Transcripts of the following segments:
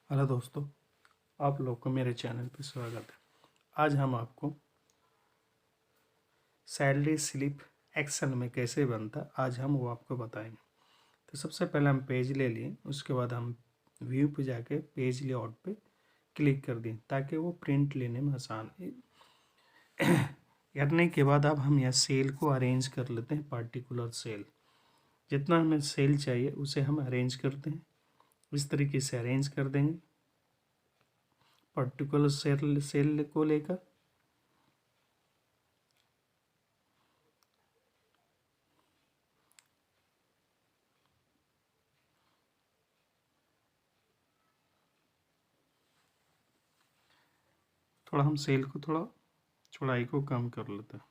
Hello दोस्तों, आप लोग को मेरे चैनल पर स्वागत है। आज हम आपको सैलरी स्लिप एक्सेल में कैसे बनता है आज हम वो आपको बताएंगे। तो सबसे पहले हम पेज ले लिए, उसके बाद हम व्यू पे जाके पेज लेआउट पे क्लिक कर दें ताकि वो प्रिंट लेने में आसान करने के बाद अब हम यह सेल को अरेंज कर लेते हैं। पार्टिकुलर सेल जितना हमें सेल चाहिए उसे हम अरेंज करते हैं। इस तरीके से अरेंज कर देंगे पर्टिकुलर सेल को लेकर। थोड़ा हम सेल को थोड़ा चौड़ाई को कम कर लेते हैं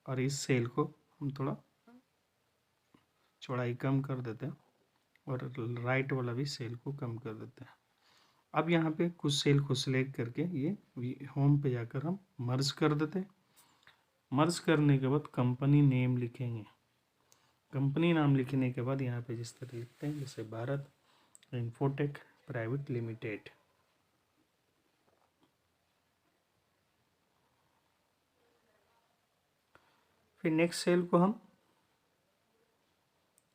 और इस सेल को हम थोड़ा चौड़ाई कम कर देते हैं और राइट वाला भी सेल को कम कर देते हैं। अब यहाँ पे कुछ सेल को सिलेक्ट करके ये होम पे जाकर हम मर्ज कर देते हैं। मर्ज करने के बाद कंपनी नेम लिखेंगे। कंपनी नाम लिखने के बाद यहाँ पे जिस तरह लिखते हैं जैसे भारत इन्फोटेक प्राइवेट लिमिटेड। फिर नेक्स्ट सेल को हम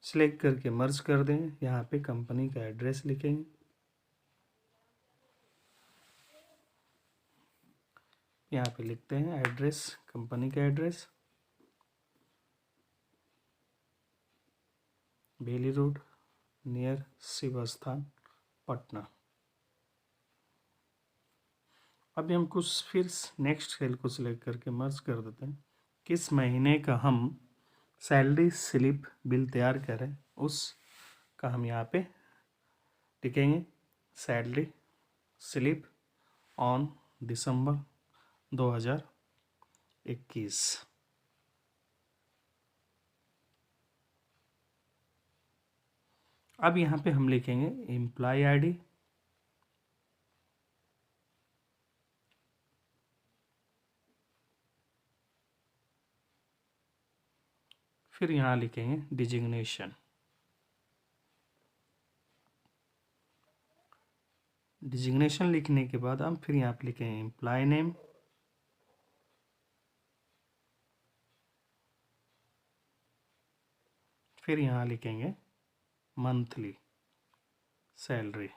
सिलेक्ट करके मर्ज कर देंगे। यहाँ पे कंपनी का एड्रेस लिखेंगे। यहाँ पे लिखते हैं एड्रेस, कंपनी का एड्रेस बेली रोड नियर शिव स्थान पटना। अभी हम कुछ फिर नेक्स्ट सेल को सिलेक्ट करके मर्ज कर देते हैं। किस महीने का हम सैलरी स्लिप बिल तैयार करें उस का हम यहाँ पे लिखेंगे सैलरी स्लिप ऑन दिसंबर 2021। अब यहाँ पे हम लिखेंगे एम्प्लॉय आईडी, फिर यहाँ लिखेंगे डिजिग्नेशन। डिजिग्नेशन लिखने के बाद हम फिर यहाँ पे लिखेंगे एम्प्लॉय नेम, फिर यहाँ लिखेंगे मंथली सैलरी।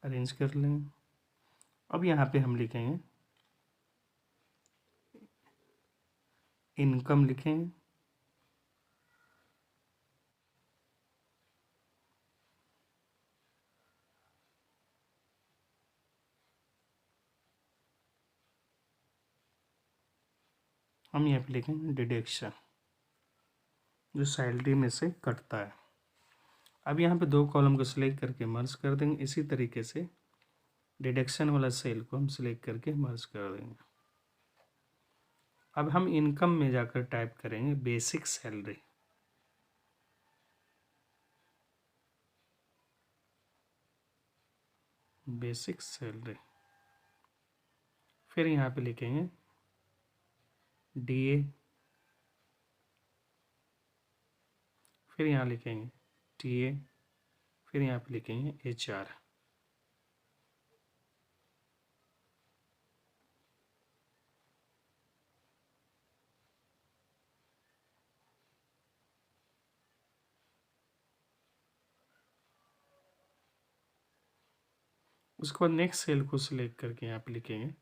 अरेंज कर लेंगे। अब यहाँ पे हम लिखेंगे इनकम लिखेंगे। हम यहाँ पे लिखेंगे डिडक्शन जो सैलरी में से कटता है। अब यहाँ पे दो कॉलम को सिलेक्ट करके मर्ज कर देंगे। इसी तरीके से डिडक्शन वाला सेल को हम सिलेक्ट करके मर्ज कर देंगे। अब हम इनकम में जाकर टाइप करेंगे बेसिक सैलरी। बेसिक सैलरी फिर यहाँ पे लिखेंगे डीए, फिर यहाँ लिखेंगे टीए, फिर यहाँ पे लिखेंगे एचआर। उसके बाद नेक्स्ट सेल को सिलेक्ट करके यहाँ पे लिखेंगे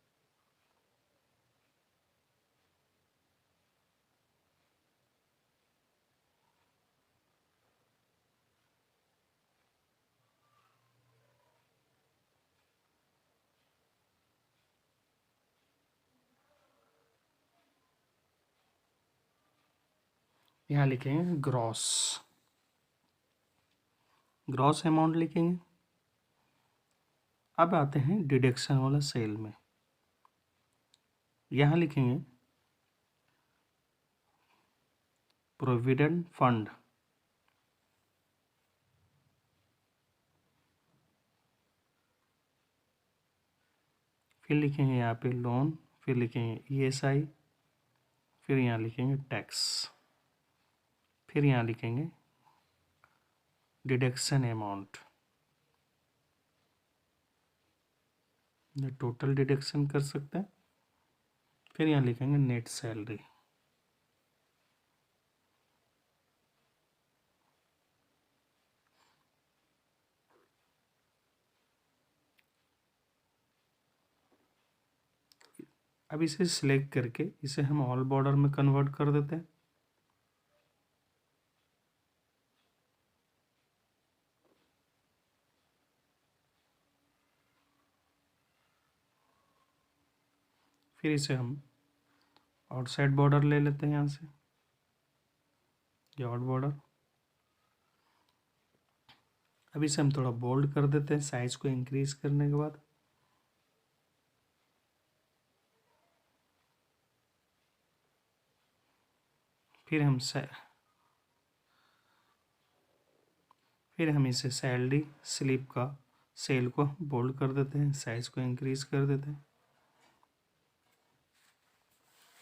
यहाँ लिखेंगे ग्रॉस, ग्रॉस अमाउंट लिखेंगे। अब आते हैं डिडक्शन वाला सेल में। यहाँ लिखेंगे प्रोविडेंट फंड, फिर लिखेंगे यहाँ पे लोन, फिर लिखेंगे ESI, फिर यहाँ लिखेंगे टैक्स, फिर यहाँ लिखेंगे डिडक्शन अमाउंट, टोटल डिडक्शन कर सकते हैं, फिर यहाँ लिखेंगे नेट सैलरी। अब इसे सिलेक्ट करके इसे हम ऑल बॉर्डर में कन्वर्ट कर देते हैं। फिर इसे हम आउटसाइड बॉर्डर ले लेते हैं यहाँ से, ये आउट बॉर्डर। अब इसे हम थोड़ा बोल्ड कर देते हैं साइज को इंक्रीज करने के बाद। फिर हम इसे सैलरी स्लिप का सेल को बोल्ड कर देते हैं, साइज को इंक्रीज कर देते हैं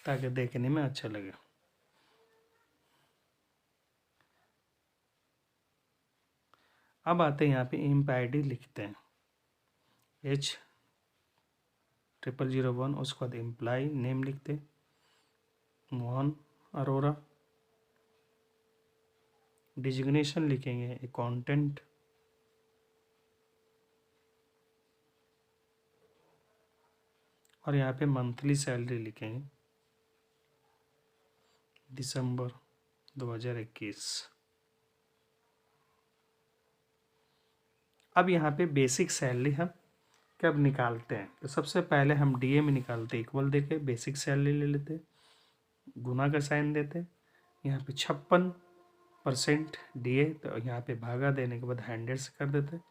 ताकि देखने में अच्छा लगे। अब आते हैं यहाँ पे इम्प ID लिखते हैं H0001, उसके बाद एम्प्लॉय नेम लिखते हैं मोहन अरोरा, डिजिग्नेशन लिखेंगे अकाउंटेंट, और यहाँ पे मंथली सैलरी लिखेंगे दिसंबर 2021। अब यहाँ पे बेसिक सैलरी हम कब निकालते हैं, तो सबसे पहले हम DA में निकालते हैं, इक्वल देके बेसिक सैलरी ले लेते हैं, गुना का साइन देते हैं, यहाँ पे 56% DA, तो यहाँ पे भागा देने के बाद 100 से कर देते हैं।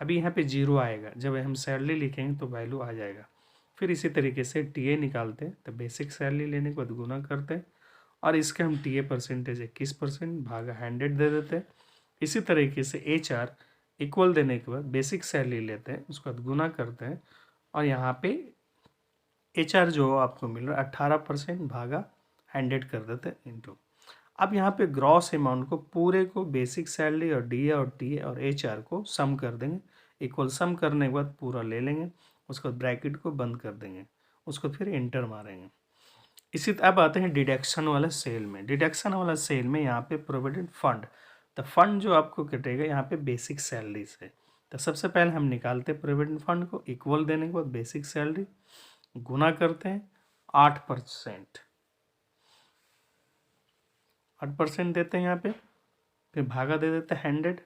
अभी यहाँ पे 0 आएगा, जब हम सैलरी लिखेंगे तो वैल्यू आ जाएगा। फिर इसी तरीके से TA निकालते हैं, तो बेसिक सैलरी लेने के बाद गुना करते हैं और इसके हम TA परसेंटेज 21% भागा 100 दे देते हैं। इसी तरीके से HR इक्वल देने के बाद बेसिक सैलरी लेते हैं, उसके बाद गुना करते हैं और यहाँ पे HR जो आपको मिल रहा है 18% भागा 100 कर देते हैं इंटू। अब यहाँ पे ग्रॉस अमाउंट को पूरे को बेसिक सैलरी और DA और TA और HR को सम कर देंगे, इक्वल सम करने के बाद पूरा ले लेंगे, उसके बाद ब्रैकेट को बंद कर देंगे, उसको फिर इंटर मारेंगे। इसी अब आते हैं डिडक्शन वाला सेल में। डिडक्शन वाला सेल में यहाँ पे प्रोविडेंट फंड, तो फंड जो आपको कटेगा यहाँ पे बेसिक सैलरी से, तो सबसे पहले हम निकालते हैं प्रोविडेंट फंड को, इक्वल देने के बाद बेसिक सैलरी गुना करते हैं 8%, 8% देते हैं यहाँ पे, फिर भागा दे देते हैं 100,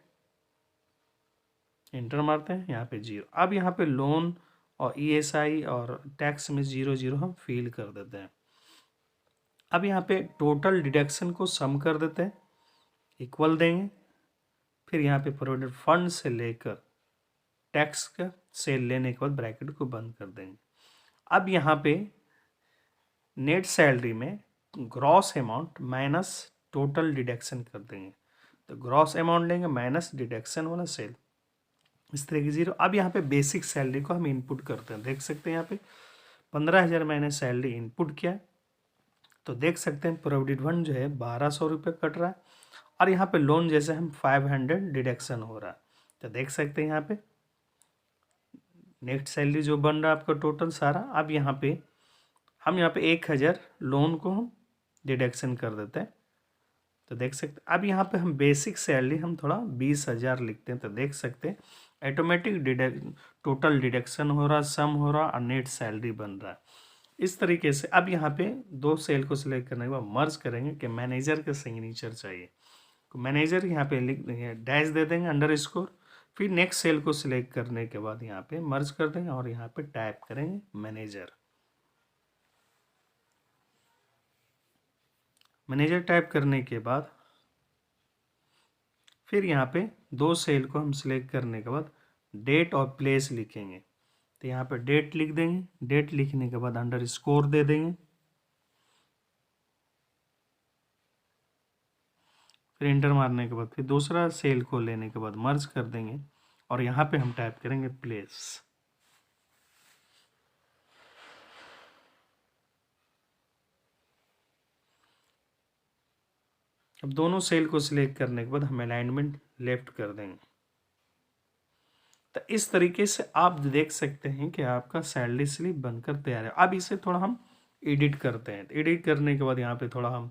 इंटर मारते हैं, यहाँ पे 0। अब यहाँ पे लोन और ESI और टैक्स में 0 हम फिल कर देते हैं। अब यहाँ पे टोटल डिडक्शन को सम कर देते हैं, इक्वल देंगे, फिर यहाँ पे प्रोविडेंट फंड से लेकर टैक्स का सेल लेने के बाद ब्रैकेट को बंद कर देंगे। अब यहाँ पे नेट सैलरी में gross amount minus total deduction कर देंगे, तो ग्रॉस अमाउंट लेंगे माइनस डिडक्शन वाला सेल, इस तरह की 0। अब यहाँ पे बेसिक सैलरी को हम इनपुट करते हैं, देख सकते हैं यहाँ पे 15,000 मैंने सैलरी इनपुट किया, तो देख सकते हैं प्रोविडेंट फंड जो है 1200 रुपये कट रहा है और यहाँ पे लोन जैसे हम 500 डिडक्शन हो रहा है, तो देख सकते हैं यहाँ पे नेट सैलरी जो बन रहा है आपका टोटल सारा। अब यहाँ पे हम यहाँ पे 1000 लोन को हम डिडक्शन कर देते हैं, तो देख सकते हैं। अब यहाँ पे हम बेसिक सैलरी हम थोड़ा 20,000 लिखते हैं, तो देख सकते हैं ऑटोमेटिक टोटल डिडक्शन हो रहा, सम हो रहा और नेट सैलरी बन रहा है। इस तरीके से अब यहाँ पे दो सेल को सिलेक्ट करने के बाद मर्ज करेंगे कि मैनेजर का सिग्नेचर चाहिए, तो मैनेजर यहाँ पे लिख देंगे, डैश दे देंगे अंडरस्कोर, फिर नेक्स्ट सेल को सिलेक्ट करने के बाद यहाँ पे मर्ज कर देंगे और यहाँ पे टाइप करेंगे मैनेजर। मैनेजर टाइप करने के बाद फिर यहाँ पे दो सेल को हम सिलेक्ट करने के बाद डेट और प्लेस लिखेंगे, तो यहाँ पे डेट लिख देंगे, डेट लिखने के बाद अंडरस्कोर दे देंगे, फिर इंटर मारने के बाद फिर दूसरा सेल को लेने के बाद मर्ज कर देंगे और यहाँ पे हम टाइप करेंगे प्लेस। अब दोनों सेल को सिलेक्ट करने के बाद हम अलाइनमेंट लेफ्ट कर देंगे। तो इस तरीके से आप देख सकते हैं कि आपका सैलरी स्लिप बनकर तैयार है। अब इसे थोड़ा हम एडिट करते हैं। एडिट करने के बाद यहाँ पे थोड़ा हम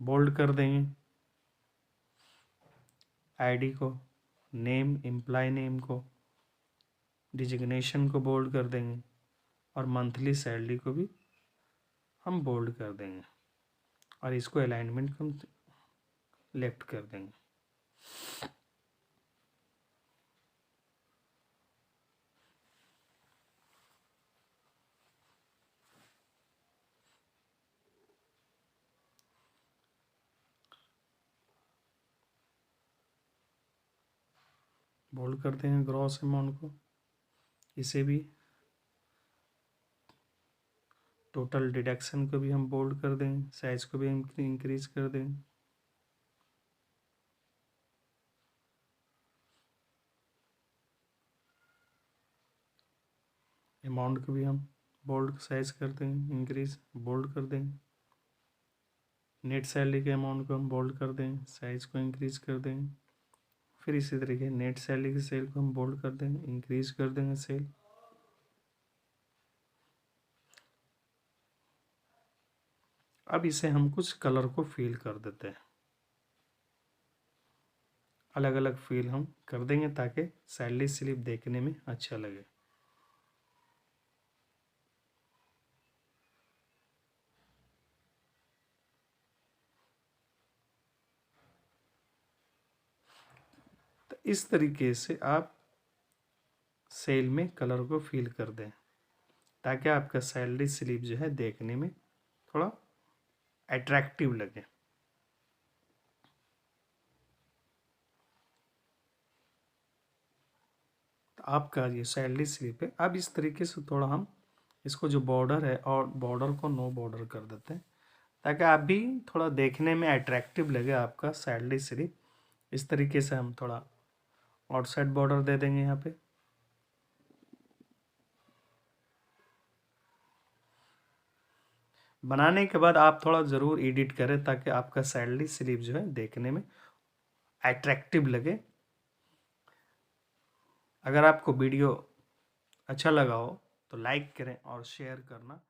बोल्ड कर देंगे आईडी को, नेम एम्प्लॉय नेम को, डिजिग्नेशन को बोल्ड कर देंगे और मंथली सैलरी को भी हम बोल्ड कर देंगे और इसको अलाइनमेंट को हम लेफ्ट कर देंगे। बोल्ड करते हैं ग्रॉस अमाउंट को, इसे भी टोटल डिडक्शन को भी हम बोल्ड कर देंगे, साइज को भी इंक्रीज कर देंगे। अमाउंट को भी हम बोल्ड साइज कर देंगे, इंक्रीज बोल्ड कर देंगे। नेट सैलरी के अमाउंट को हम बोल्ड कर देंगे, साइज को इंक्रीज कर देंगे। फिर इसी तरीके नेट सैलरी की सेल को हम बोल्ड कर देंगे, इंक्रीज कर देंगे सेल। अब इसे हम कुछ कलर को फिल कर देते हैं, अलग अलग फिल हम कर देंगे ताकि सैलरी स्लिप देखने में अच्छा लगे। तो इस तरीके से आप सेल में कलर को फिल कर दें ताकि आपका सैलरी स्लिप जो है देखने में थोड़ा अट्रैक्टिव लगे। तो आपका ये सैलरी स्लिप है। अब इस तरीके से थोड़ा हम इसको जो बॉर्डर है और बॉर्डर को नो बॉर्डर कर देते हैं ताकि आप भी थोड़ा देखने में अट्रैक्टिव लगे आपका सैलरी स्लिप। इस तरीके से हम थोड़ा आउटसाइड बॉर्डर दे देंगे यहाँ पे। बनाने के बाद आप थोड़ा ज़रूर एडिट करें ताकि आपका सैलरी स्लिप जो है देखने में अट्रैक्टिव लगे। अगर आपको वीडियो अच्छा लगा हो तो लाइक करें और शेयर करना